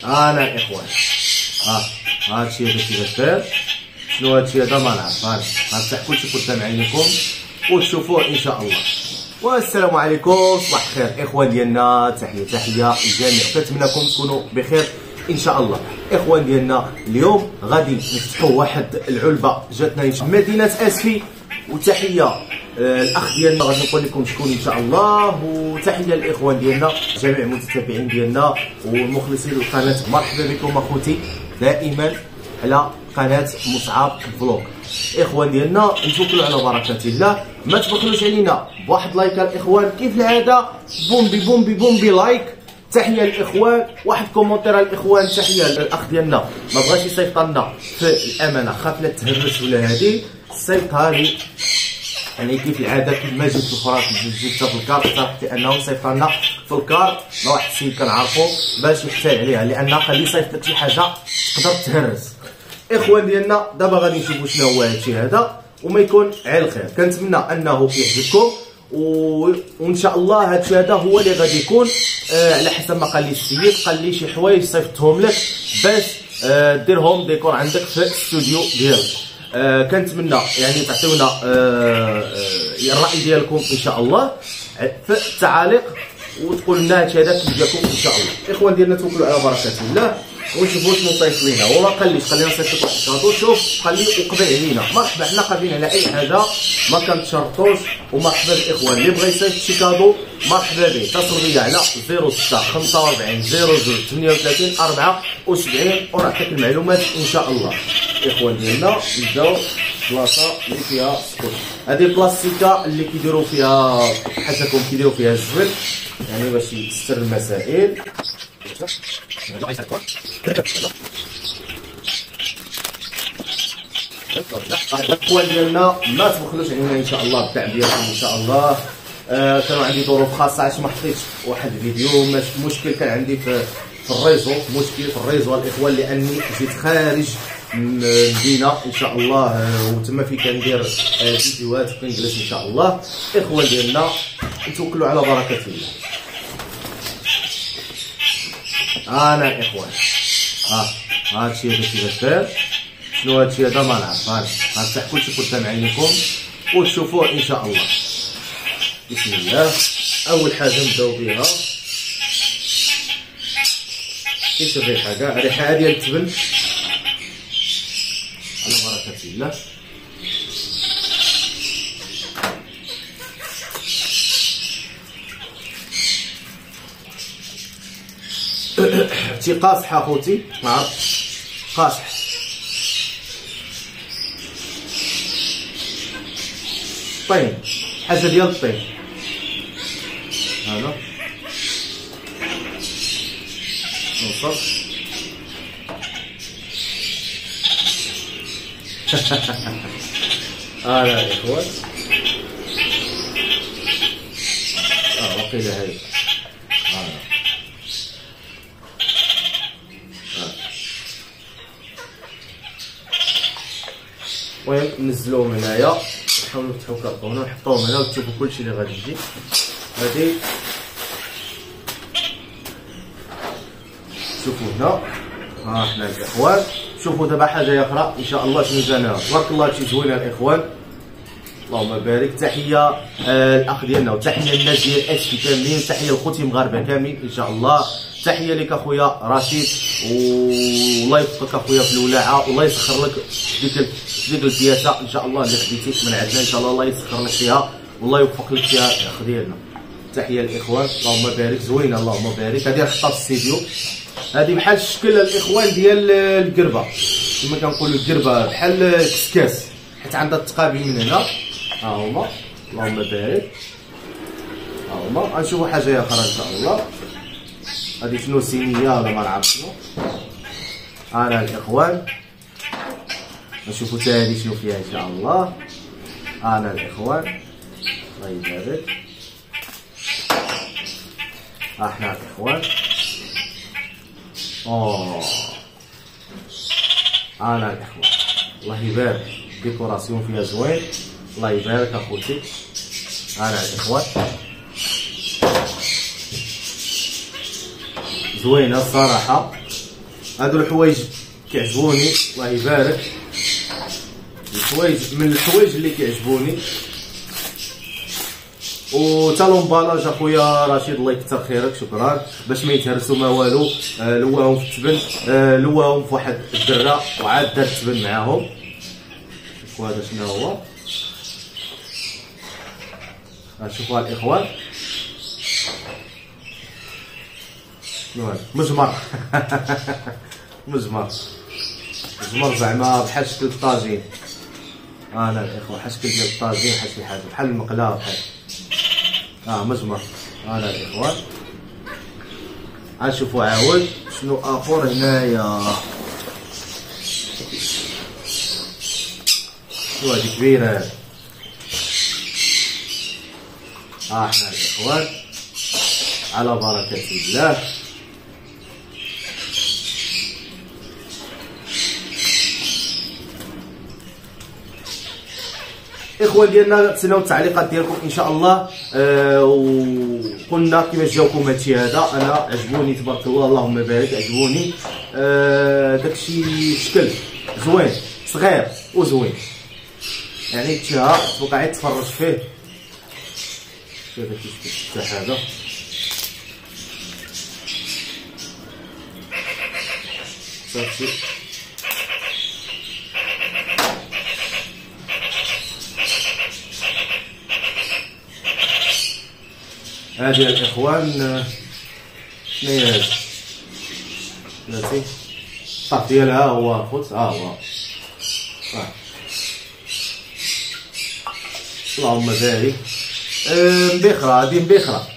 انا الاخوان هادشي هذا كيفاش داير. شنو هادشي هذا ما نعرف. غنفتح كلشي قدام عينيكم وتشوفوه ان شاء الله. والسلام عليكم، صباح الخير اخوان ديالنا. تحيه للجميع، كنتمنىكم تكونوا بخير ان شاء الله. اخوان ديالنا اليوم غادي نفتحوا واحد العلبه جاتنا من مدينه اسفي، وتحيه الاخ ديالنا غادي نقول لكم شكون ان شاء الله، وتحيه للاخوان ديالنا جميع المتتبعين ديالنا والمخلصين للقناه. مرحبا بكم اخوتي دائما على قناه مصعب فلوق. اخوان ديالنا نتوكلوا على بركه الله، ما تبخلوش علينا بواحد لايك الاخوان كيف العاده. بومبي لايك. تحيه للاخوان، واحد كومونتير الاخوان. تحيه للاخ ديالنا ما بغاش يصيفط لنا في الامانه، خاف لا تهرس ولا هذه صيفطها لي يعني كيف العاده. كيف ما جبت الفراس جبتها في الكار، حتى انه يصيفط لنا في الكار مع واحد السيد كنعرفو باش يحتال عليها، لان قال لي صيفط لك شي حاجه تقدر تهرس. اخوان ديالنا دابا غادي نشوفوا شنو هو هادشي هذا وما يكون على الخير. كنتمنى انه يعجبكم وان شاء الله هادشي هذا هو اللي غادي يكون على حسب ما قال لي السيد. قال لي شي حوايج صيفطهم لك باش ديرهم ديكور عندك في الاستوديو ديالك. كنتمنى يعني تعطيونا الراي ديالكم ان شاء الله في التعاليق، وتقول لنا هادشي هذا كيف جاكم ان شاء الله. اخوان ديالنا توكلوا على بركه الله ونشوفوا شنو صيفط لينا. وما قاليش خلينا نصيفط واحد الكادو، شوف قال لي وقبل علينا. مرحبا، حنا قادرين على اي حاجه ما كنتشرطوش. ومرحبا بالاخوان اللي بغى يصيفط شي كادو مرحبا به. اتصل بيا على 06 45 02 38 74 ونعطيك المعلومات ان شاء الله. اخوان ديالنا نبداو بلاصه اللي فيها سكوت. هذه البلاستيكه اللي كيديروا فيها حاشاكم كيديروا فيها الزبل يعني باش يستر المسائل. الاخوان ديالنا ما تبخلوش علينا ان شاء الله بالتعبير ان شاء الله. كانوا عندي ظروف خاصه علاش ما حطيتش واحد الفيديو. مشكل كان عندي في الريزو، مشكل في الريزو الاخوان، لاني جيت خارج المدينه ان شاء الله وتما في كندير فيديوهات في الانجليزي ان شاء الله. اخوان ديالنا نتوكلوا على بركه الله. انا الاخوان هادشي هذا كيفاش داير. شنو هادشي هذا ما نعرف. غنفتح كلشي قدام عينيكم وتشوفوه ان شاء الله. بسم الله. اول حاجه نبداو بها كيف الريحه، كاع الريحه ديال التبن على بركه الله. شي قاصح اخوتي ما عرفتش قاصح. طين، حاجه ديال الطين هذا نوصل. هذا يا اخوان وقيله هاي المهم نزلوهم هنايا، نحاولوا نفتحوا كرطونه ونحطوهم هنا وتشوفوا كلشي اللي غادي يجي. هادي شوفوا هنا حنا الاخوان. شوفوا دابا حاجه اخرى ان شاء الله شنو جانا. تبارك الله هادشي زوينه الاخوان، اللهم بارك. تحيه الاخ ديالنا وتحيه للناس ديال اسفي كاملين، تحيه لخوتي المغاربه كاملين ان شاء الله. تحيه لك اخويا رشيد، والله يوفقك اخويا في الولاعه، والله يسخر لك ديك البياسه ان شاء الله اللي خديتي من عندنا ان شاء الله. الله يسخر لك فيها والله يوفق لك فيها يا اخ ديالنا. تحيه للاخوان، اللهم بارك. زوينه اللهم بارك. هذه نحطها في الاستديو. هذه بحال الشكل الاخوان ديال القربه كما كنقولوا القربه، بحال كسكاس حيت عندها التقابي من هنا. ها هما اللهم بارك. ها هما غنشوفوا حاجه اخرى ان شاء الله. هذه شنو صينيه ولا ما نعرف شنو. انا الاخوان نشوفوا حتى هذه شنو فيها ان شاء الله. انا الاخوان الله يبارك. احنا الاخوان انا الاخوان الله يبارك. ديكوراسيون فيها زوين الله يبارك اخوتي. انا الاخوان زوينه الصراحه هادو الحوايج كيعجبوني الله يبارك، الحوايج من الحوايج اللي كيعجبوني. و تا لومبالاج اخويا رشيد الله يكثر خيرك، شكرا. باش ما يتهرسوا ما والو، لواهم في التبن، لواهم في واحد الدره وعاد دار التبن معاهم. شوفوا هذا شنو هو، شوفوا الاخوان شنو هذا، مجمر مجمر زعما بحال شكل الطاجين. انا الاخوه بحال شكل ديال الطاجين، بحال شي حاجه بحال المقله بحال مجمر. انا الاخوان غنشوفوا عاود شنو اخر هنايا. شنو هادي كبيره. حنا الاخوان على بركه الله. اخوان ديالنا تسناو التعليقات ديالكم ان شاء الله. وقلنا كيفاش جاوكم هادشي هذا، انا عجبوني تبارك الله اللهم بارك، عجبوني داكشي شكل زوين صغير وزوين، يعني تشهى تبقى تفرج فيه. شوف هذا كيفاش حتى هذا صافي. هذه الاخوان شنو هي هذه؟ بلاتي الطرف ديالها هو خوت، هو اللهم بارك. مبخره، هذه مبخره.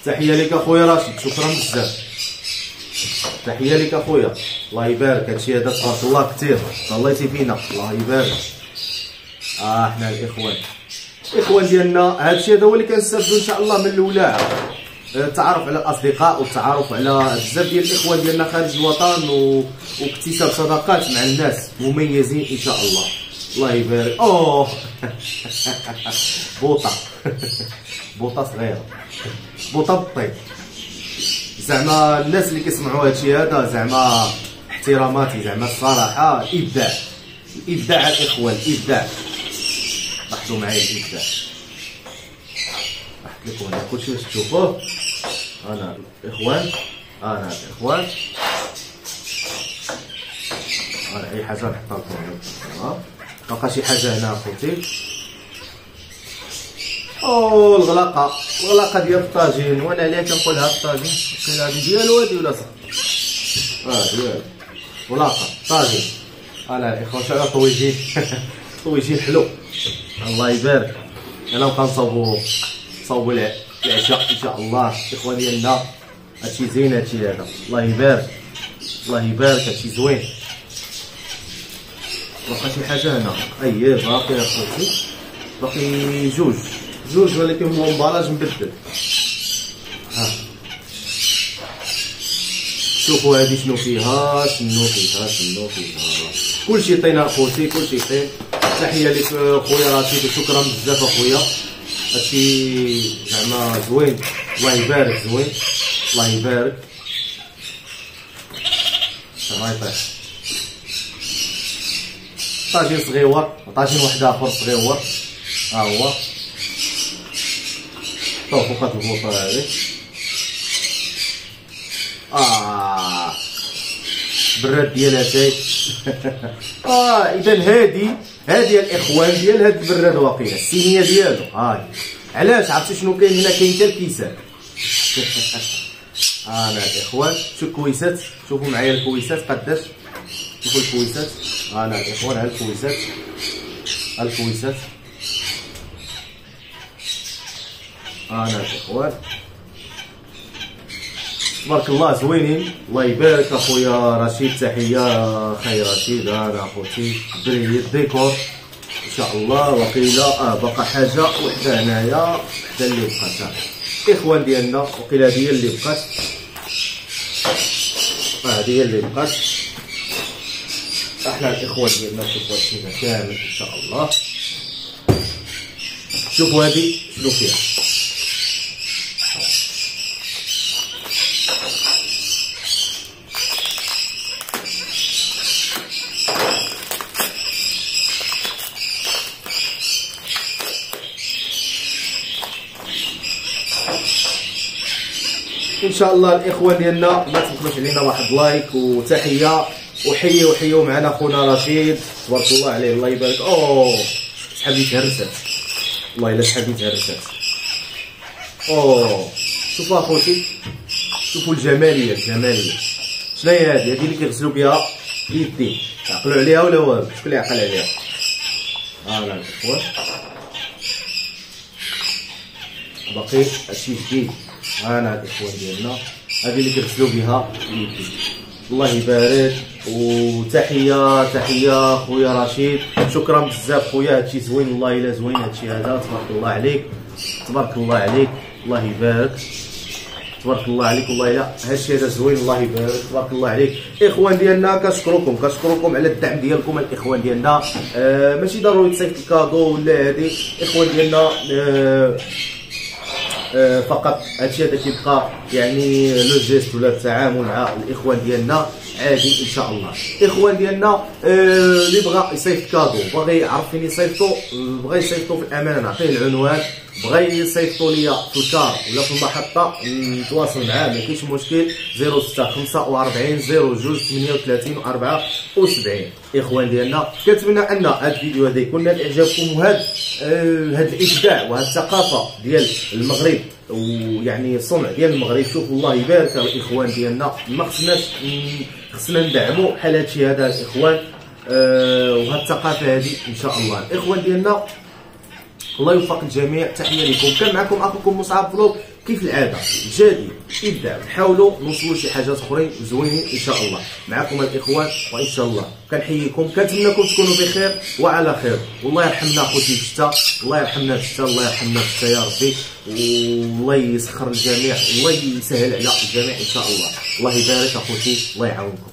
تحيه لك اخويا راشد، شكرا بزاف. تحيه لك اخويا الله يبارك. هادشي هذا تبارك الله كثير، صليتي فينا الله يبارك. حنا الاخوان ديالنا هادشي هذا هو اللي كنستافدوا ان شاء الله من الولاعه، التعرف على الاصدقاء والتعرف على بزاف ديال الاخوان ديالنا خارج الوطن، واكتساب صداقات مع الناس مميزين ان شاء الله. الله يبارك. بوطه بوطه صغيره، بوطه بالطيب. زعما الناس اللي كيسمعوا هادشي هذا زعما احتراماتي، زعما الصراحه ابداع، الابداع الاخوان، الابداع. لاحظوا معايا الابداع. نحط لكم هنا كلشي باش تشوفوه. انا الاخوان اي حاجه نحطها لكم هنا. بقى شي حاجه هنا اخوتي. الغلاقه ديال الطاجين، وانا عليها كنقولها الطاجين. كاين هادي ديالو هادي ولا صح؟ ديالو ولاقه طاجين. انا الاخوان شحال طويجين حلو الله يبارك. انا نبقى نصوبوا العشاء ان شاء الله الاخوان ديالنا. هادشي زين، هادشي هذا الله يبارك الله يبارك، هادشي زوين. باقا شي حاجه هنا، باقي اخوتي، باقي جوج ولكن المبالاج مبدل. شوفوا هادي شنو فيها كلشي طين اخوتي، كلشي طين. تحيه لك خويا رشيد وشكرا بزاف اخويا. هادشي زعما زوين الله يبارك، زوين الله يبارك. ما يطيح طاجين صغيور، طاجين واحد اخر صغيور. هو طوف فوق البوطه هذه. براد ديال اتاي. اذا هادي الاخوان ديال هاد البراد واقيلا السينيه ديالو. علاش عرفتي شنو كاين هنا؟ كاين حتى الكيسان. انا الاخوان شوف الكويسات، شوفوا معايا الكويسات قداش. شوفوا الكويسات. انا الاخوان ها الكويسات، انا الاخوان تبارك الله زوينين الله يبارك. اخويا رشيد تحيه خي رشيد. انا اخوتي دري الديكور ان شاء الله وقيله. باقا حاجه وحده هنايا، وحده اللي بقات. الاخوان ديالنا وقيله هذه هي اللي بقات، هذه هي اللي بقات. احنا الاخوان ديالنا شوفوا هادشي كامل ان شاء الله. شوفوا هذه شنو فيها. ان شاء الله الاخوان ديالنا ما تبخلوش علينا واحد لايك وتحيه، وحيوا معنا خونا رشيد تبارك الله عليه الله يبارك. شحال بنت هرسات والله الا شحال بنت هرسات. شوفوا اخوتي، شوفوا الجماليه الجماليه. شنو هي هذه اللي كيغسلوا بها اليدين؟ عقلوا عليها ولا والو؟ شكون اللي عقل عليها؟ انا الاخوان باقي هادشي جديد. انا الاخوان ديالنا هذه اللي كيغسلوا بها اليدين. الله يبارك وتحيه خويا رشيد، شكرا بزاف خويا. هادشي زوين والله الا زوين هادشي هذا، تبارك الله عليك تبارك الله عليك الله يبارك تبارك الله عليك. والله الا هادشي هذا زوين الله يبارك تبارك الله عليك. اخوان ديالنا كنشكركم على الدعم ديالكم الاخوان ديالنا. ماشي ضروري تصيفط الكادو ولا هادي اخوان ديالنا، فقط هادشي هذا كيبقى يعني لو جيست ولا التعامل مع الاخوان ديالنا عادي ان شاء الله. الاخوان ديالنا اللي بغى يصيفط كادو، بغى يعرف فين يصيفطو، بغى يصيفطو في الامانه نعطيه العنوان، بغى يصيفطو ليا في الكار ولا في المحطه نتواصل معاه ما كاينش مشكل. 06 45 02 38 74. اخوان ديالنا كنتمنى ان هذا الفيديو هذا يكون نال اعجابكم، وهذا الابداع وهذه الثقافه ديال المغرب ويعني الصنع ديال المغرب. شوفوا الله يبارك الاخوان ديالنا، ما خصنا ندعموا بحال هادشي هذا الاخوان، وهاد الثقافه هذه ان شاء الله. الاخوان ديالنا الله يوفق الجميع، تحيه لكم. كان معكم اخوكم مصعب فلوق كيف العاده جديد ابداع، نحاولوا نوصلوا شي حاجات اخرين زوينين ان شاء الله معكم الاخوان. وان شاء الله كنحييكم، كنتمنىكم تكونوا بخير وعلى خير. والله يرحمنا اخوتي في الشتاء، الله يرحمنا في الشتاء، الله يرحمنا في الشتاء يا ربي، والله يسخر الجميع، والله يسهل على الجميع ان شاء الله. الله يبارك اخوتي، الله يعاونكم.